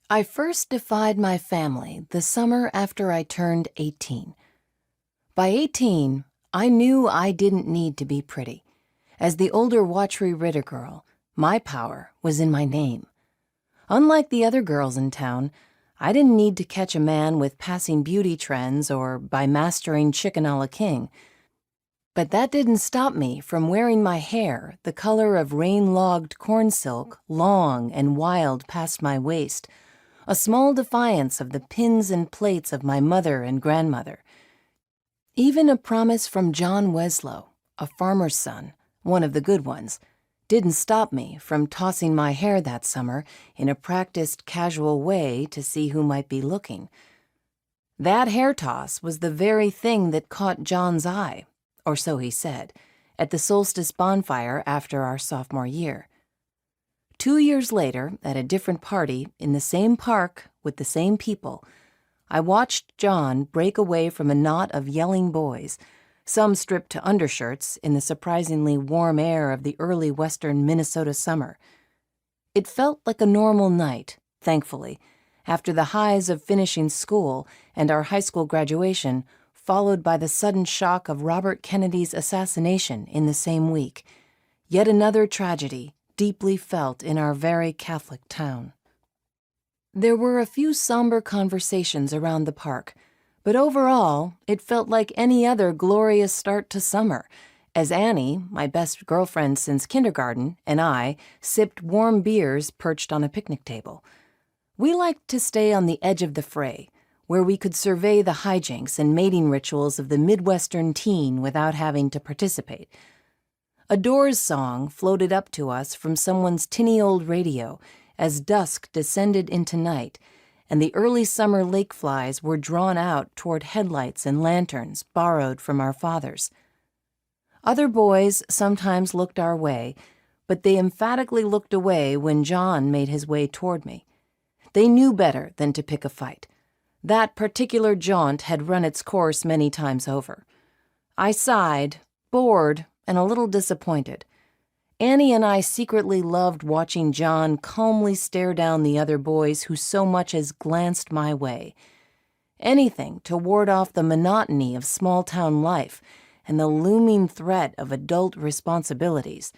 I first defied my family the summer after I turned 18. By 18, I knew I didn't need to be pretty. As the older Watry-Ridder girl, my power was in my name. Unlike the other girls in town, I didn't need to catch a man with passing beauty trends or by mastering chicken a la king. But that didn't stop me from wearing my hair the color of rain-logged corn silk, long and wild past my waist, a small defiance of the pins and plates of my mother and grandmother. Even a promise from John Weslow, a farmer's son, one of the good ones, didn't stop me from tossing my hair that summer in a practiced, casual way to see who might be looking. That hair toss was the very thing that caught John's eye, or so he said, at the solstice bonfire after our sophomore year. 2 years later, at a different party, in the same park, with the same people, I watched John break away from a knot of yelling boys, some stripped to undershirts in the surprisingly warm air of the early western Minnesota summer. It felt like a normal night, thankfully, after the highs of finishing school and our high school graduation, followed by the sudden shock of Robert Kennedy's assassination in the same week. Yet another tragedy, deeply felt in our very Catholic town. There were a few somber conversations around the park, but overall, it felt like any other glorious start to summer, as Annie, my best girlfriend since kindergarten, and I sipped warm beers perched on a picnic table. We liked to stay on the edge of the fray, where we could survey the hijinks and mating rituals of the Midwestern teen without having to participate. A Doors song floated up to us from someone's tinny old radio as dusk descended into night, and the early summer lake flies were drawn out toward headlights and lanterns borrowed from our fathers. Other boys sometimes looked our way, but they emphatically looked away when John made his way toward me. They knew better than to pick a fight. That particular jaunt had run its course many times over. I sighed, bored, and a little disappointed. Annie and I secretly loved watching John calmly stare down the other boys who so much as glanced my way. Anything to ward off the monotony of small-town life and the looming threat of adult responsibilities,